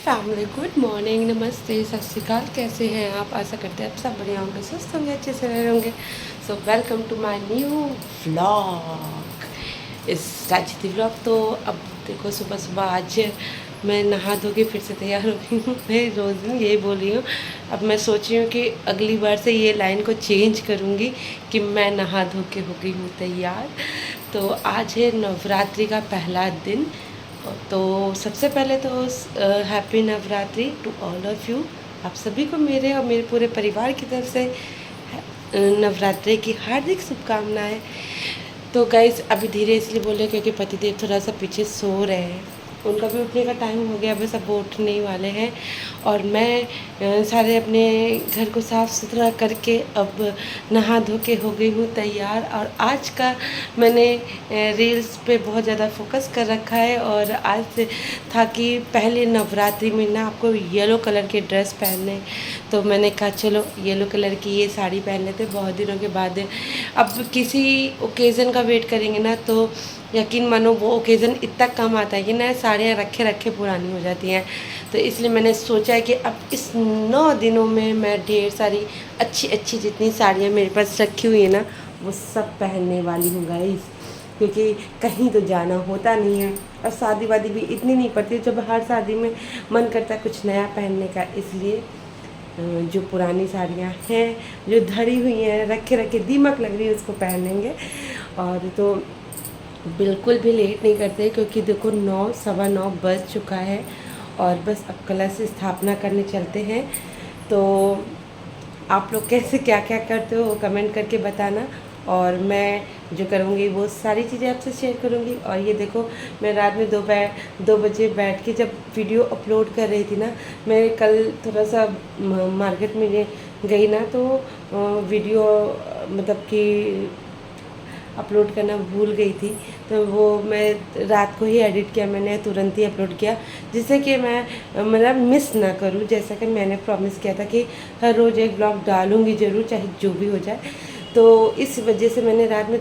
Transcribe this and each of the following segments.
Family good morning, नमस्ते, सत श्री अकाल। कैसे हैं आप? आशा करते हैं आप सब बढ़िया होंगे, स्वस्थ होंगे, अच्छे से रह होंगे। So welcome to my new vlog, इस राजनीति व्लॉग। तो अब देखो सुबह सुबह आज मैं नहा धो के फिर से तैयार हो गई हूँ। मैं रोज़ दिन यही बोल रही हूँ। अब मैं सोच रही हूँ कि अगली बार से ये लाइन को चेंज करूँगी कि मैं नहा धो के हो गई हूँ तैयार। तो आज है नवरात्रि का पहला दिन। तो सबसे पहले तो happy Navratri to all of you. आप सभी को मेरे और मेरे पूरे परिवार की तरफ से नवरात्रि की हार्दिक शुभकामनाएं। तो गाइस अभी धीरे इसलिए बोल रहे क्योंकि पतिदेव थोड़ा सा पीछे सो रहे हैं, उनका भी उठने का टाइम हो गया, बस अब वो उठने ही वाले हैं। और मैं सारे अपने घर को साफ़ सुथरा करके अब नहा धो के हो गई हूँ तैयार। और आज का मैंने रील्स पे बहुत ज़्यादा फोकस कर रखा है। और आज से था कि पहले नवरात्रि में ना आपको येलो कलर के ड्रेस पहनने, तो मैंने कहा चलो येलो कलर की ये साड़ी पहन लेते बहुत दिनों के बाद। अब किसी ओकेज़न का वेट करेंगे ना तो यकीन मानो वो ओकेज़न इतना कम आता है कि ना साड़ियाँ रखे रखे पुरानी हो जाती हैं। तो इसलिए मैंने सोचा है कि अब इस 9 दिनों में मैं ढेर सारी अच्छी अच्छी जितनी साड़ियाँ मेरे पास रखी हुई है ना वो सब पहनने वाली हूँ गाइस, क्योंकि कहीं तो जाना होता नहीं है और शादी वादी भी इतनी नहीं पड़ती जब हर शादी में मन करता है कुछ नया पहनने का। इसलिए जो पुरानी साड़ियाँ हैं जो धरी हुई हैं रखे रखे दीमक लग रही है उसको पहनेंगे। और तो बिल्कुल भी लेट नहीं करते क्योंकि देखो 9 सवा 9 बज चुका है और बस अब कलश स्थापना करने चलते हैं। तो आप लोग कैसे क्या क्या करते हो वो कमेंट करके बताना, और मैं जो करूँगी वो सारी चीज़ें आपसे शेयर करूँगी। और ये देखो मैं रात में 2 बजे बैठ के जब वीडियो अपलोड कर रही थी ना, मैं कल थोड़ा सा मार्केट में गई ना तो वीडियो मतलब कि अपलोड करना भूल गई थी, तो वो मैं रात को ही एडिट किया, मैंने तुरंत ही अपलोड किया जिससे कि मैं मतलब मिस ना करूं, जैसा कि मैंने प्रॉमिस किया था कि हर रोज़ एक ब्लॉग डालूंगी ज़रूर चाहे जो भी हो जाए। तो इस वजह से मैंने रात में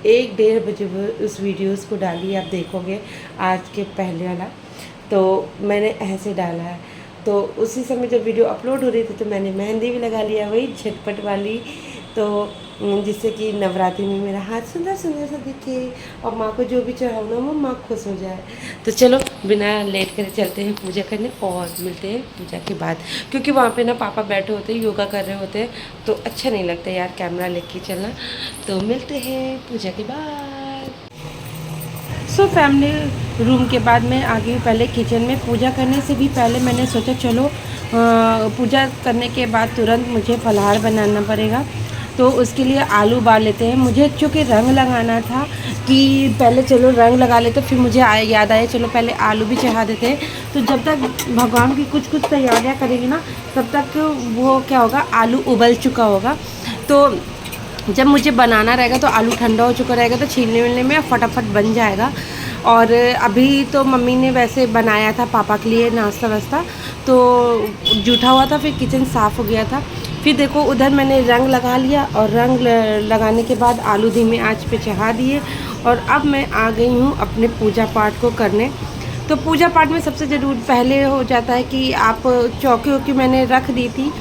1-1:30 बजे उस वीडियोस को डाली, आप देखोगे आज के पहले वाला। तो मैंने ऐसे डाला है, तो उसी समय जब वीडियो अपलोड हो रही थी तो मैंने मेहंदी भी लगा लिया, वही झटपट वाली, तो जिससे कि नवरात्रि में मेरा हाथ सुंदर सुंदर सा दिखे और माँ को जो भी चढ़ाऊँ ना वो माँ खुश हो जाए। तो चलो बिना लेट करे चलते हैं पूजा करने और मिलते हैं पूजा के बाद, क्योंकि वहाँ पे ना पापा बैठे होते हैं योगा कर रहे होते हैं तो अच्छा नहीं लगता यार कैमरा लेके चलना। तो मिलते हैं पूजा के बाद। सो फैमिली रूम के बाद मैं आ गई पहले किचन में। पूजा करने से भी पहले मैंने सोचा चलो पूजा करने के बाद तुरंत मुझे फलाहार बनाना पड़ेगा, तो उसके लिए आलू उबाल लेते हैं। मुझे चूँकि रंग लगाना था कि पहले चलो रंग लगा लेते, फिर मुझे याद आया चलो पहले आलू भी चढ़ा देते हैं। तो जब तक भगवान की कुछ कुछ तैयारियाँ करेंगे ना तब तक वो क्या होगा, आलू उबल चुका होगा। तो जब मुझे बनाना रहेगा तो आलू ठंडा हो चुका रहेगा तो छीलने विलने में फटाफट बन जाएगा। और अभी तो मम्मी ने वैसे बनाया था पापा के लिए नाश्ता वास्ता, तो जूठा हुआ था, फिर किचन साफ़ हो गया था। फिर देखो उधर मैंने रंग लगा लिया और रंग लगाने के बाद आलू धीमे आंच पे चढ़ा दिए। और अब मैं आ गई हूँ अपने पूजा पाठ को करने। तो पूजा पाठ में सबसे ज़रूर पहले हो जाता है कि आप चौकी वौकी मैंने रख दी थी।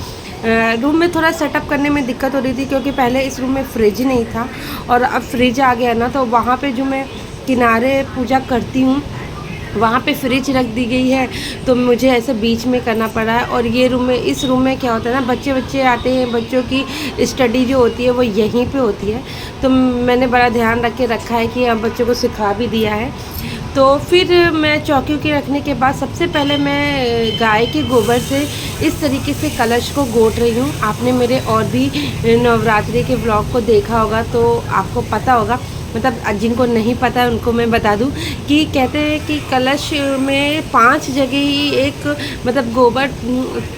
रूम में थोड़ा सेटअप करने में दिक्कत हो रही थी क्योंकि पहले इस रूम में फ्रिज नहीं था और अब फ्रिज आ गया ना, तो वहाँ पे जो मैं किनारे पूजा करती हूँ वहाँ पे फ्रिज रख दी गई है, तो मुझे ऐसे बीच में करना पड़ा है। और ये रूम में, इस रूम में क्या होता है ना, बच्चे आते हैं, बच्चों की स्टडी जो होती है वो यहीं पे होती है, तो मैंने बड़ा ध्यान रख के रखा है कि अब बच्चों को सिखा भी दिया है। तो फिर मैं चौकी वौकी रखने के बाद सबसे पहले मैं गाय के गोबर से इस तरीके से कलश को गोट रही हूँ। आपने मेरे और भी नवरात्रि के व्लॉग को देखा होगा तो आपको पता होगा, मतलब जिनको नहीं पता है उनको मैं बता दूं कि कहते हैं कि कलश में 5 जगह ही एक मतलब गोबर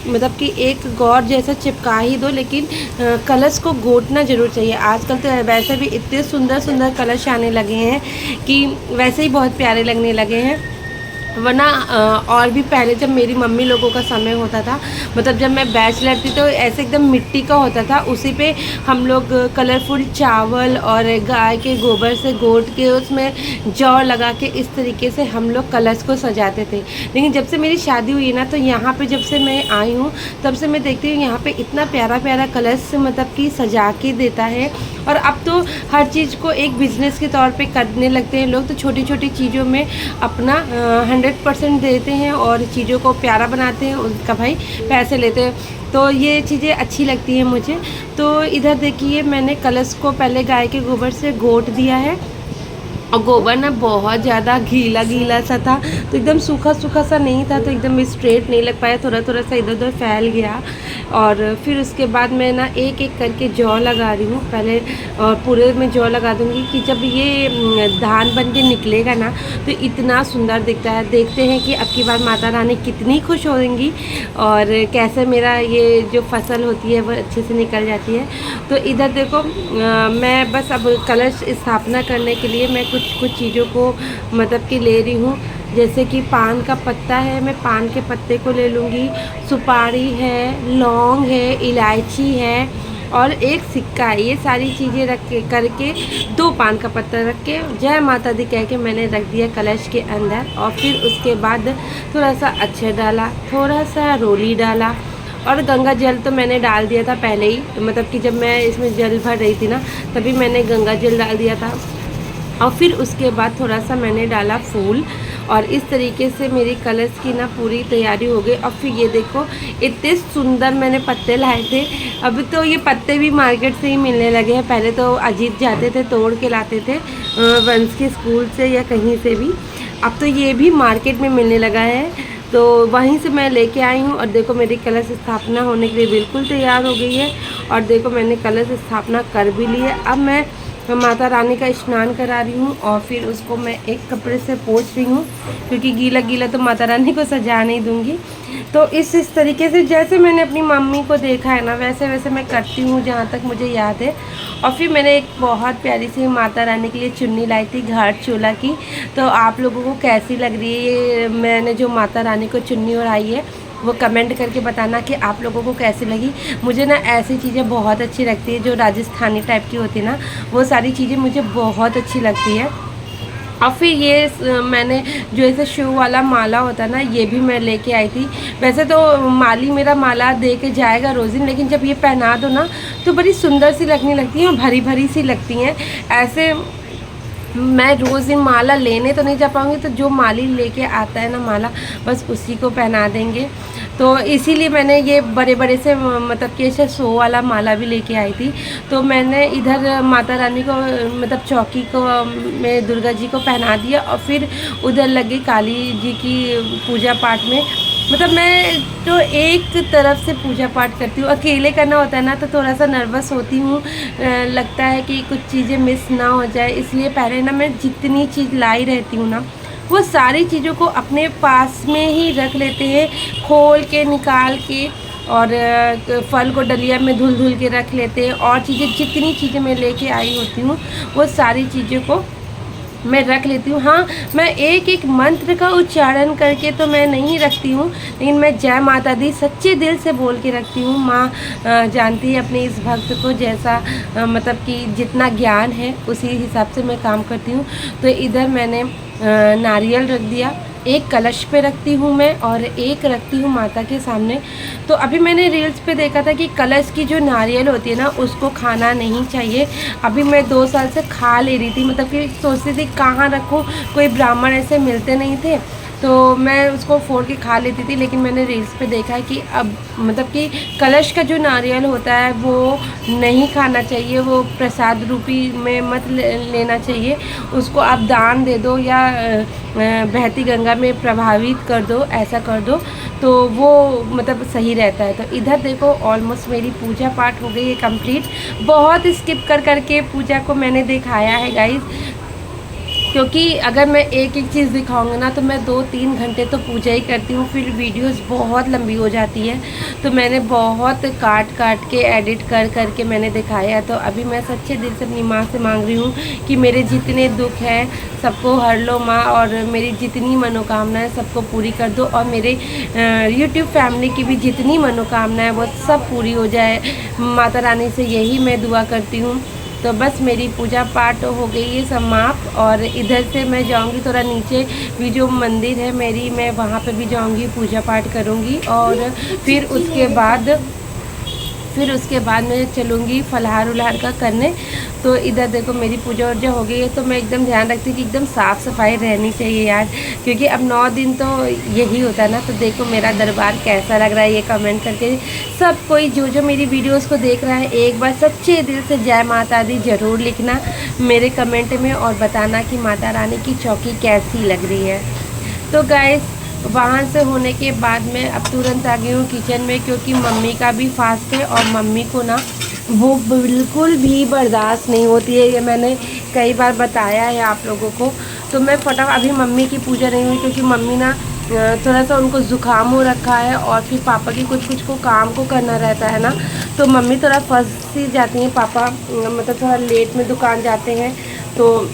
मतलब कि एक गौर जैसा चिपका ही दो, लेकिन कलश को गोटना ज़रूर चाहिए। आजकल तो वैसे भी इतने सुंदर सुंदर कलश आने लगे हैं कि वैसे ही बहुत प्यारे लगने लगे हैं। वरना और भी पहले जब मेरी मम्मी लोगों का समय होता था, मतलब जब मैं बैचलर थी, तो ऐसे एकदम मिट्टी का होता था, उसी पे हम लोग कलरफुल चावल और गाय के गोबर से गोट के उसमें जौ लगा के इस तरीके से हम लोग कलश को सजाते थे। लेकिन जब से मेरी शादी हुई ना, तो यहाँ पे जब से मैं आई हूँ तब से मैं देखती हूँ यहाँ पे इतना प्यारा प्यारा कलश मतलब कि सजा के देता है। और अब तो हर चीज़ को एक बिज़नेस के तौर पे करने लगते हैं लोग, तो छोटी छोटी चीज़ों में अपना 100% देते हैं और चीज़ों को प्यारा बनाते हैं, उनका भाई पैसे लेते हैं। तो ये चीज़ें अच्छी लगती हैं मुझे। तो इधर देखिए मैंने कलश को पहले गाय के गोबर से गोट दिया है, और गोबर ना बहुत ज़्यादा गीला गीला सा था, तो एकदम सूखा सूखा सा नहीं था, तो एकदम स्ट्रेट नहीं लग पाया, थोड़ा थोड़ा सा इधर उधर फैल गया। और फिर उसके बाद मैं ना एक एक करके जौ लगा रही हूँ पहले, और पूरे में जौ लगा दूँगी कि जब ये धान बन के निकलेगा ना तो इतना सुंदर दिखता है। देखते हैं कि अब की बार माता रानी कितनी खुश होंगी और कैसे मेरा ये जो फसल होती है वो अच्छे से निकल जाती है। तो इधर देखो मैं बस अब कलश स्थापना करने के लिए मैं कुछ चीज़ों को मतलब कि ले रही हूँ। जैसे कि पान का पत्ता है, मैं पान के पत्ते को ले लूँगी, सुपारी है, लौंग है, इलायची है और एक सिक्का है। ये सारी चीज़ें रख के करके 2 पान का पत्ता रख के जय माता दी कह के मैंने रख दिया कलश के अंदर। और फिर उसके बाद थोड़ा सा अक्षर डाला, थोड़ा सा रोली डाला, और गंगा जल तो मैंने डाल दिया था पहले ही, मतलब कि जब मैं इसमें जल भर रही थी ना तभी मैंने गंगा जल डाल दिया था। और फिर उसके बाद थोड़ा सा मैंने डाला फूल, और इस तरीके से मेरी कलश की ना पूरी तैयारी हो गई। और फिर ये देखो इतने सुंदर मैंने पत्ते लाए थे। अभी तो ये पत्ते भी मार्केट से ही मिलने लगे हैं, पहले तो अजीत जाते थे तोड़ के लाते थे वंश के स्कूल से या कहीं से भी, अब तो ये भी मार्केट में मिलने लगा है, तो वहीं से मैं लेके आई हूँ। और देखो मेरी कलश स्थापना होने के लिए बिल्कुल तैयार हो गई है, और देखो मैंने कलश स्थापना कर भी ली है। अब मैं माता रानी का स्नान करा रही हूँ, और फिर उसको मैं एक कपड़े से पोंछ रही हूँ, क्योंकि गीला गीला तो माता रानी को सजा नहीं दूँगी। तो इस तरीके से जैसे मैंने अपनी मम्मी को देखा है ना, वैसे वैसे मैं करती हूँ जहाँ तक मुझे याद है। और फिर मैंने एक बहुत प्यारी सी माता रानी के लिए चुन्नी लाई थी घाट चोला की। तो आप लोगों को कैसी लग रही है ये मैंने जो माता रानी को चुन्नी ओढ़ाई है, वो कमेंट करके बताना कि आप लोगों को कैसी लगी। मुझे ना ऐसी चीज़ें बहुत अच्छी लगती है, जो राजस्थानी टाइप की होती है ना, वो सारी चीज़ें मुझे बहुत अच्छी लगती है। और फिर ये मैंने जो ऐसे शिव वाला माला होता है ना, ये भी मैं लेके आई थी। वैसे तो माली मेरा माला दे के जाएगा रोज़ दिन, लेकिन जब ये पहना दो ना तो बड़ी सुंदर सी लगने लगती हैं और भरी भरी सी लगती हैं। ऐसे मैं रोज़ दिन माला लेने तो नहीं जा पाऊँगी, तो जो माली लेके आता है ना माला, बस उसी को पहना देंगे। तो इसीलिए मैंने ये बड़े बड़े से मतलब कि ऐसे 100 वाला माला भी लेके आई थी। तो मैंने इधर माता रानी को मतलब चौकी को में दुर्गा जी को पहना दिया, और फिर उधर लगी काली जी की पूजा पाठ में। मतलब मैं तो एक तरफ से पूजा पाठ करती हूँ, अकेले करना होता है ना तो थोड़ा सा नर्वस होती हूँ, लगता है कि कुछ चीज़ें मिस ना हो जाए, इसलिए पहले ना मैं जितनी चीज़ लाई रहती हूँ ना, वो सारी चीज़ों को अपने पास में ही रख लेते हैं, खोल के निकाल के, और फल को डलिया में धुल धुल के रख लेते हैं। और चीज़ें जितनी चीज़ें मैं लेके आई होती हूँ वो सारी चीज़ों को मैं रख लेती हूँ। हाँ, मैं एक एक मंत्र का उच्चारण करके तो मैं नहीं रखती हूँ, लेकिन मैं जय माता दी सच्चे दिल से बोल के रखती हूँ। माँ जानती है अपने इस भक्त को, जैसा मतलब कि जितना ज्ञान है उसी हिसाब से मैं काम करती हूँ। तो इधर मैंने नारियल रख दिया, एक कलश पे रखती हूँ मैं और एक रखती हूँ माता के सामने। तो अभी मैंने रील्स पे देखा था कि कलश की जो नारियल होती है ना उसको खाना नहीं चाहिए। अभी मैं 2 साल से खा ले रही थी, मतलब कि सोचती थी कहाँ रखूँ, कोई ब्राह्मण ऐसे मिलते नहीं थे, तो मैं उसको फोड़ के खा लेती थी। लेकिन मैंने रील्स पे देखा है कि अब मतलब कि कलश का जो नारियल होता है वो नहीं खाना चाहिए, वो प्रसाद रूपी में मत लेना चाहिए, उसको आप दान दे दो या बहती गंगा में प्रभावित कर दो, ऐसा कर दो तो वो मतलब सही रहता है। तो इधर देखो ऑलमोस्ट मेरी पूजा पाठ हो गई है कंप्लीट। बहुत स्किप कर करके पूजा को मैंने दिखाया है गाइस, क्योंकि अगर मैं एक एक चीज़ दिखाऊंगी ना तो मैं 2-3 घंटे तो पूजा ही करती हूँ, फिर वीडियोस बहुत लंबी हो जाती है। तो मैंने बहुत काट काट के एडिट कर कर के मैंने दिखाया। तो अभी मैं सच्चे दिल से अपनी माँ से मांग रही हूँ कि मेरे जितने दुख हैं सबको हर लो माँ, और मेरी जितनी मनोकामनाएं सबको पूरी कर दो, और मेरे यूट्यूब फैमिली की भी जितनी मनोकामनाएं वो सब पूरी हो जाए। माता रानी से यही मैं दुआ करती हूँ। तो बस मेरी पूजा पाठ हो गई है समाप्त, और इधर से मैं जाऊंगी थोड़ा नीचे, भी जो मंदिर है मेरी, मैं वहाँ पे भी जाऊंगी, पूजा पाठ करूंगी, और फिर उसके बाद मैं चलूँगी फलाहार उलहार का करने। तो इधर देखो मेरी पूजा वूजा हो गई है। तो मैं एकदम ध्यान रखती हूँ कि एकदम साफ़ सफाई रहनी चाहिए यार, क्योंकि अब 9 दिन तो यही होता है ना। तो देखो मेरा दरबार कैसा लग रहा है ये कमेंट करके सब कोई जो जो मेरी वीडियोस को देख रहा है एक बार सच्चे दिल से जय माता दी ज़रूर लिखना मेरे कमेंट में, और बताना कि माता रानी की चौकी कैसी लग रही है। तो गाइस वहाँ से होने के बाद मैं अब तुरंत आ गई हूँ किचन में, क्योंकि मम्मी का भी फास्ट है और मम्मी को ना भूख बिल्कुल भी बर्दाश्त नहीं होती है। ये मैंने कई बार बताया है आप लोगों को। तो मैं फटाफट, अभी मम्मी की पूजा नहीं हुई क्योंकि मम्मी ना थोड़ा सा उनको ज़ुकाम हो रखा है, और फिर पापा की कुछ कुछ को काम को करना रहता है ना। तो मम्मी थोड़ा फंस सी जाती हैं, पापा मतलब थोड़ा लेट में दुकान जाते हैं, तो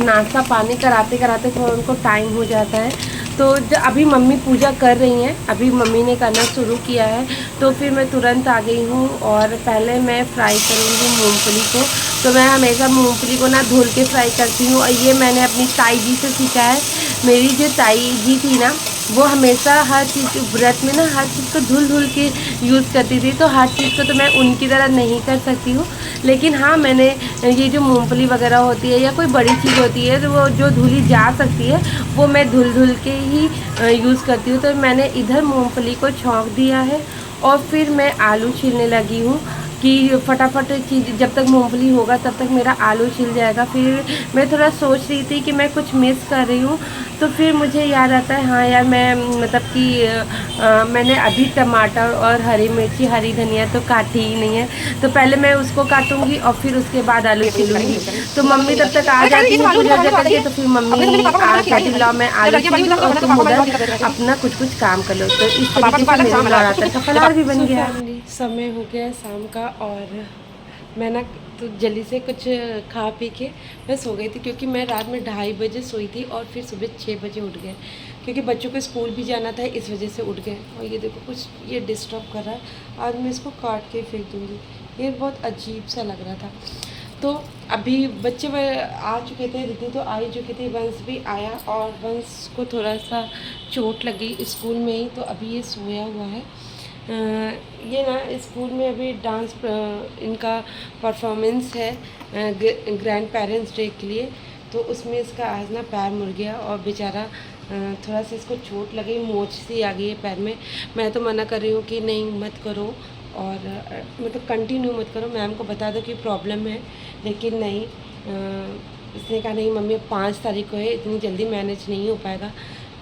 नाश्ता पानी कराते कराते थोड़ा उनको टाइम हो जाता है। तो अभी मम्मी पूजा कर रही हैं, अभी मम्मी ने करना शुरू किया है। तो फिर मैं तुरंत आ गई हूँ, और पहले मैं फ्राई करूँगी मूंगफली को। तो मैं हमेशा मूंगफली को ना धुल के फ्राई करती हूँ, और ये मैंने अपनी ताई जी से सीखा है। मेरी जो ताई जी थी ना, वो हमेशा हर चीज़ व्रत में ना हर चीज़ को धुल धुल के यूज़ करती थी। तो हर चीज़ को तो मैं उनकी तरह नहीं कर सकती हूँ, लेकिन हाँ मैंने ये जो मूंगफली वगैरह होती है या कोई बड़ी चीज़ होती है तो वो जो धुली जा सकती है वो मैं धुल धुल के ही यूज़ करती हूँ। तो मैंने इधर मूंगफली को छौंक दिया है, और फिर मैं आलू छीलने लगी हूँ कि फटाफट चीज़ जब तक मूंगफली होगा तब तक मेरा आलू छिल जाएगा। फिर मैं थोड़ा सोच रही थी कि मैं कुछ मिस कर रही हूँ, तो फिर मुझे याद आता है हाँ यार मैं मतलब कि मैंने अभी टमाटर और हरी मिर्ची हरी धनिया तो काटी ही नहीं है। तो पहले मैं उसको काटूंगी और फिर उसके बाद आलू छीलूंगी। तो मम्मी तब तक आ जाती है पूजा करके, तो फिर मम्मी आ जाती लाओ मैं आलू छील और तुम उधर अपना कुछ कुछ काम कर लो। तो इस तरीके से मेरा नवरात्र का फलाहार भी बन गया। समय हो गया शाम का, और मैं ना तो जल्दी से कुछ खा पी के मैं सो गई थी, क्योंकि मैं रात में 2:30 बजे सोई थी और फिर सुबह 6 बजे उठ गए, क्योंकि बच्चों को स्कूल भी जाना था, इस वजह से उठ गए। और ये देखो कुछ ये डिस्टर्ब कर रहा है, आज मैं इसको काट के फेंक दूँगी। ये बहुत अजीब सा लग रहा था। तो अभी बच्चे आ चुके थे, रिद्धि तो आ ही चुकी थी, वंश भी आया, और वंश को थोड़ा सा चोट लगी स्कूल में ही, तो अभी ये सोया हुआ है। ये ना स्कूल में अभी डांस इनका परफॉर्मेंस है ग्रैंड पेरेंट्स डे के लिए, तो उसमें इसका आज ना पैर मुड़ गया, और बेचारा थोड़ा सा इसको चोट लगी, मोच सी आ गई है पैर में। मैं तो मना कर रही हूँ कि नहीं मत करो, और मतलब कंटिन्यू मत करो, मैम को बता दो कि प्रॉब्लम है, लेकिन नहीं इसने कहा नहीं मम्मी 5 तारीख को है, इतनी जल्दी मैनेज नहीं हो पाएगा।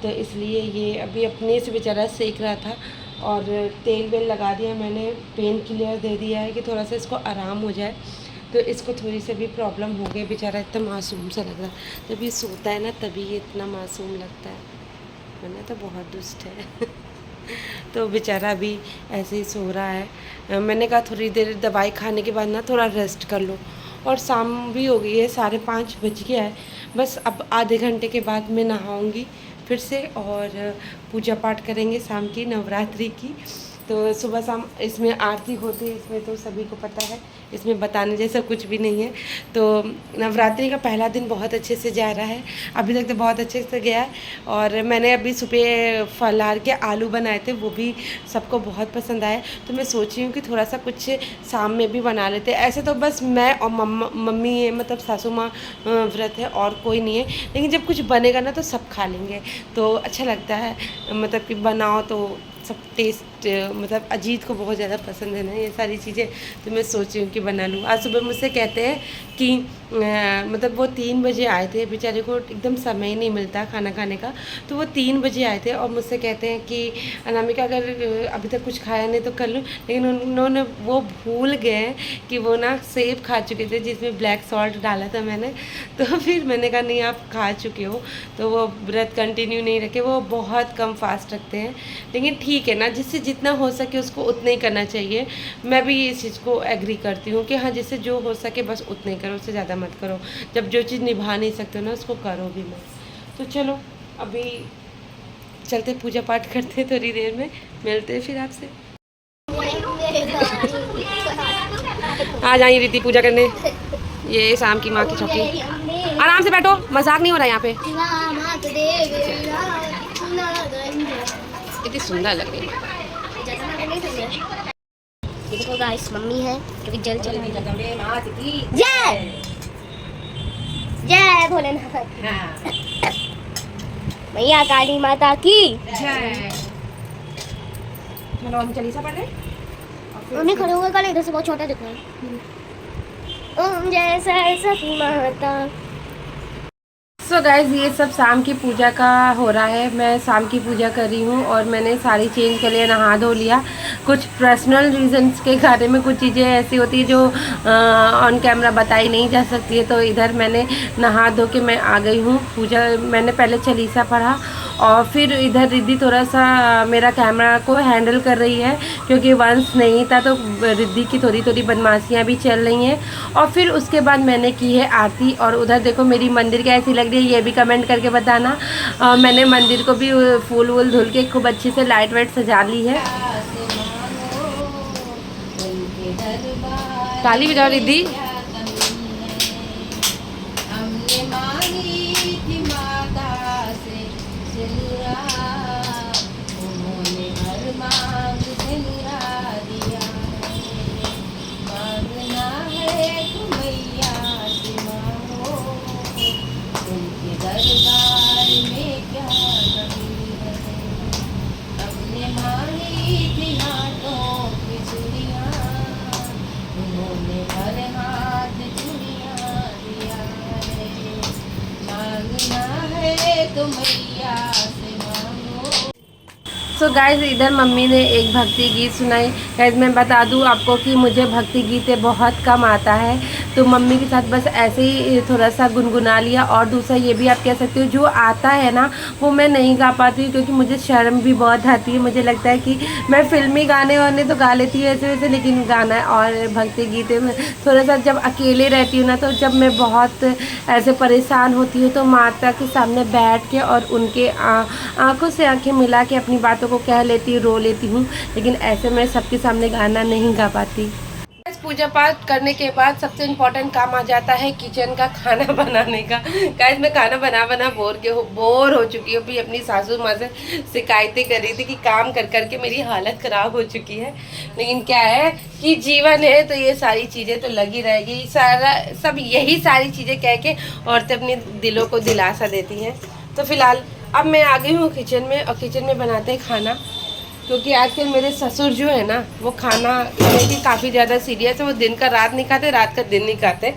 तो इसलिए ये अभी अपने से बेचारा सीख रहा था, और तेल वेल लगा दिया मैंने, पेन किलर दे दिया है कि थोड़ा सा इसको आराम हो जाए। तो इसको थोड़ी सी भी प्रॉब्लम हो गई, बेचारा इतना मासूम सा लग रहा है। जब ये सोता है ना तभी ये इतना मासूम लगता है, वरना तो बहुत दुष्ट है। तो बेचारा अभी ऐसे ही सो रहा है। मैंने कहा थोड़ी देर दवाई खाने के बाद ना थोड़ा रेस्ट कर लो, और शाम भी हो गई है, 5:30 बज गया है। बस अब आधे घंटे के बाद मैं नहाऊंगी फिर से, और पूजा पाठ करेंगे शाम की नवरात्रि की। तो सुबह शाम इसमें आरती होती है, इसमें तो सभी को पता है, इसमें बताने जैसा कुछ भी नहीं है। तो नवरात्रि का पहला दिन बहुत अच्छे से जा रहा है, अभी तक तो बहुत अच्छे से गया है। और मैंने अभी सुबह फलाहार के आलू बनाए थे, वो भी सबको बहुत पसंद आए। तो मैं सोच रही हूँ कि थोड़ा सा कुछ शाम में भी बना लेते। ऐसे तो बस मैं और मम्मी है, मतलब सासू माँ व्रत है और कोई नहीं है, लेकिन जब कुछ बनेगा ना तो सब खा लेंगे, तो अच्छा लगता है। मतलब कि बनाओ तो सब टेस्ट मतलब अजीत को बहुत ज़्यादा पसंद है ना ये सारी चीज़ें, तो मैं सोची हूँ कि बना लूँ। आज सुबह मुझसे कहते हैं कि मतलब वो 3 बजे आए थे, बेचारे को एकदम समय नहीं मिलता खाना खाने का, तो वो 3 बजे आए थे और मुझसे कहते हैं कि अनामिका अगर अभी तक कुछ खाया नहीं तो कर लूँ, लेकिन उन्होंने वो भूल गए कि वो ना सेब खा चुके थे जिसमें ब्लैक सॉल्ट डाला था मैंने। तो फिर मैंने कहा नहीं आप खा चुके हो, तो वो व्रत कंटिन्यू नहीं रखे। वो बहुत कम फास्ट रखते हैं, लेकिन ठीक है ना, जिससे जितना हो सके उसको उतना ही करना चाहिए। मैं भी इस चीज़ को एग्री करती हूँ कि हाँ जिससे जो हो सके बस उतना ही करो, उससे ज़्यादा मत करो। जब जो चीज़ निभा नहीं सकते हो ना उसको करो भी मत। तो चलो अभी चलते पूजा पाठ करते हैं, थोड़ी देर में मिलते हैं फिर आपसे। आ जाइए दीदी पूजा करने, ये शाम की माँ की छुट्टी। आराम से बैठो, मजाक नहीं हो रहा यहाँ पे। कितनी सुंदर लग रही है। देखो गाइस मम्मी है क्योंकि जल चल रही है। जय जय भोलेनाथ, मैया काली माता की जय। चलो हम चालीसा पढ़ रहे। मम्मी खड़े हुए कल इधर से बहुत छोटा दिख रहा है। ओम जय सरस्वती माता। सो गाइज ये सब शाम की पूजा का हो रहा है। मैं शाम की पूजा कर रही हूँ और मैंने साड़ी चेंज कर लिया, नहा धो लिया। कुछ पर्सनल रीजंस के बारे में कुछ चीज़ें ऐसी होती है जो ऑन कैमरा बताई नहीं जा सकती है, तो इधर मैंने नहा धो के मैं आ गई हूँ। पूजा मैंने पहले चालीसा पढ़ा और फिर इधर रिद्धि थोड़ा सा मेरा कैमरा को हैंडल कर रही है क्योंकि वंश नहीं था, तो रिद्धि की थोड़ी थोड़ी बदमाशियाँ भी चल रही हैं। और फिर उसके बाद मैंने की है आरती। और उधर देखो मेरी मंदिर कैसी लग रही है ये भी कमेंट करके बताना। मैंने मंदिर को भी फूल वूल धुल के खूब अच्छी से लाइट वाइट सजा ली है। ताली बजाओ रिद्धि। सो गाइज इधर मम्मी ने एक भक्ति गीत सुनाई। गाइज मैं बता दूं आपको कि मुझे भक्ति गीतें बहुत कम आता है, तो मम्मी के साथ बस ऐसे ही थोड़ा सा गुनगुना लिया। और दूसरा ये भी आप कह सकते हो जो आता है ना वो मैं नहीं गा पाती हूँ क्योंकि मुझे शर्म भी बहुत आती है। मुझे लगता है कि मैं फिल्मी गाने वाने तो गा लेती हूँ ऐसे वैसे, लेकिन गाना और भक्ति गीतें में थोड़ा सा जब अकेले रहती हूँ ना, तो जब मैं बहुत ऐसे परेशान होती हूँ तो माता के सामने बैठ के और उनके आँखों से आँखें मिला के अपनी बातों को कह लेती हूँ, रो लेती हूँ, लेकिन ऐसे मैं सबके सामने गाना नहीं गा पाती। पूजा पाठ करने के बाद सबसे इम्पोर्टेंट काम आ जाता है किचन का खाना बनाने का। गाइस मैं खाना बना बोर हो चुकी हूँ। भी अपनी सासू माँ से शिकायतें कर रही थी कि काम कर कर के मेरी हालत ख़राब हो चुकी है, लेकिन क्या है कि जीवन है तो ये सारी चीज़ें तो लगी रहेगी। सारा सब यही सारी चीज़ें कह के औरतें अपने दिलों को दिलासा देती हैं। तो फिलहाल अब मैं आ गई हूँ किचन में और किचन में बनाते हैं खाना, क्योंकि आजकल मेरे ससुर जो है ना वो खाना की काफ़ी ज़्यादा सीरियस है। वो दिन का रात नहीं खाते, रात का दिन नहीं खाते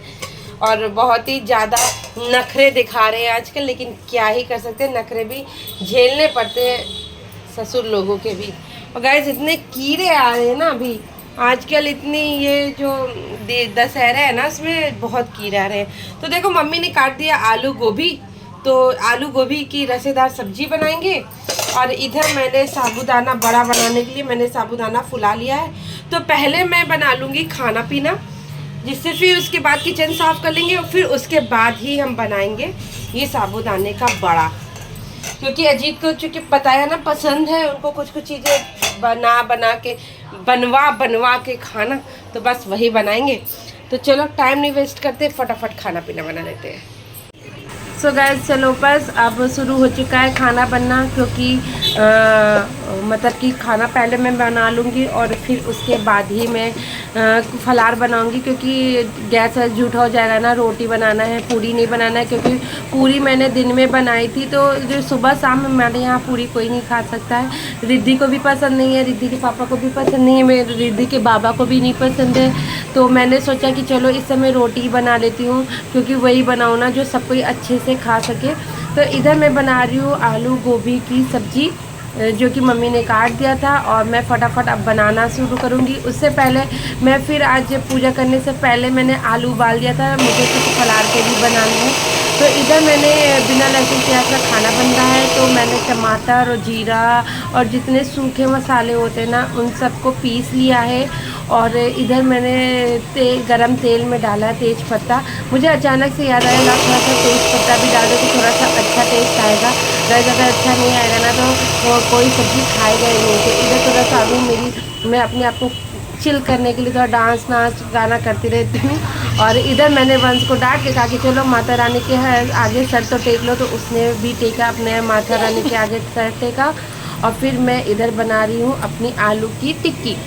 और बहुत ही ज़्यादा नखरे दिखा रहे हैं आजकल। लेकिन क्या ही कर सकते हैं, नखरे भी झेलने पड़ते हैं ससुर लोगों के भी। और गाइस इतने कीड़े आ रहे हैं ना अभी आजकल, इतनी ये जो दशहरा है ना उसमें बहुत कीड़े आ रहे हैं। तो देखो मम्मी ने काट दिया आलू गोभी, तो आलू गोभी की रसेदार सब्जी बनाएंगे। और इधर मैंने साबूदाना बड़ा बनाने के लिए मैंने साबूदाना फुला लिया है। तो पहले मैं बना लूँगी खाना पीना, जिससे फिर उसके बाद किचन साफ़ कर लेंगे और फिर उसके बाद ही हम बनाएंगे ये साबूदाने का बड़ा। क्योंकि अजीत को चूँकि बताया ना पसंद है उनको कुछ कुछ चीज़ें बनवा के खाना, तो बस वही बनाएंगे। तो चलो टाइम नहीं वेस्ट करते, फटाफट खाना पीना बना लेते हैं। सो गाइस चलो बस अब शुरू हो चुका है खाना बनना, क्योंकि मतलब कि खाना पहले मैं बना लूँगी और फिर उसके बाद ही मैं फलार बनाऊँगी, क्योंकि गैस वैस झूठा हो जाएगा ना। रोटी बनाना है, पूरी नहीं बनाना है, क्योंकि पूरी मैंने दिन में बनाई थी तो जो सुबह शाम में हमारे यहाँ पूरी कोई नहीं खा सकता है। रिद्धि को भी पसंद नहीं है, रिद्धि के पापा को भी पसंद नहीं है, मेरे रिद्धि के बाबा को भी नहीं पसंद है। तो मैंने सोचा कि चलो इस समय रोटी बना लेती हूँ, क्योंकि वही बनाओ ना जो सब कोई अच्छे से खा सके। तो इधर मैं बना रही हूँ आलू गोभी की सब्ज़ी, जो कि मम्मी ने काट दिया था, और मैं फटाफट अब बनाना शुरू करूँगी। उससे पहले मैं फिर आज पूजा करने से पहले मैंने आलू उबाल दिया था, मुझे कुछ फलार के भी बनाने हैं। तो इधर मैंने बिना लहसुन प्याज का खाना बन रहा है, तो मैंने टमाटर और जीरा और जितने सूखे मसाले होते हैं ना उन सबको पीस लिया है। और इधर मैंने गरम तेल में डाला तेज पत्ता। मुझे अचानक से याद आया थोड़ा सा तेज पत्ता भी डाल दो तो थोड़ा सा अच्छा टेस्ट आएगा। अगर अच्छा नहीं आएगा ना तो कोई सब्ज़ी खाएगा ही नहीं। तो इधर थोड़ा सा अभी मैं अपने आप को चिल करने के लिए थोड़ा डांस गाना करती रहती हूँ। और इधर मैंने वंश को डांट के कहा कि चलो माता रानी के आगे सर तो टेक लो, तो उसने भी टेका अपने माता रानी के आगे सर टेका। और फिर मैं इधर बना रही हूँ अपनी आलू की टिक्की।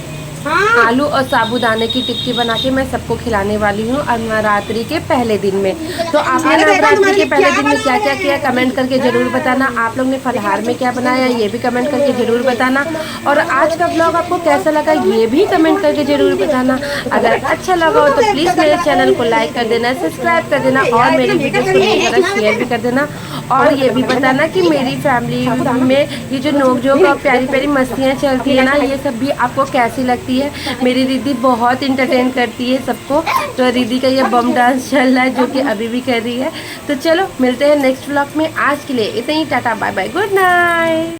आलू और साबूदाने की टिक्की बना के मैं सबको खिलाने वाली हूँ और नवरात्रि के पहले दिन में। तो आपने नवरात्रि के पहले दिन में क्या क्या किया कमेंट करके ज़रूर बताना। आप लोग ने फलहार में क्या बनाया ये भी कमेंट करके ज़रूर बताना। और आज का ब्लॉग आपको कैसा लगा ये भी कमेंट करके ज़रूर बताना। अगर अच्छा लगा हो तो प्लीज़ मेरे चैनल को लाइक कर देना, सब्सक्राइब कर देना और मेरी वीडियो को शेयर भी कर देना। और ये भी बताना कि मेरी फैमिली में ये जो नोक-झोंक और प्यारी प्यारी मस्तियाँ चलती है ना, ये सब भी आपको कैसी लगती है। मेरी रिद्धि बहुत इंटरटेन करती है सबको। तो रिद्धि का ये बम डांस चल रहा है जो कि अभी भी कर रही है। तो चलो मिलते हैं नेक्स्ट व्लॉग में। आज के लिए इतना ही, tata bye bye good night.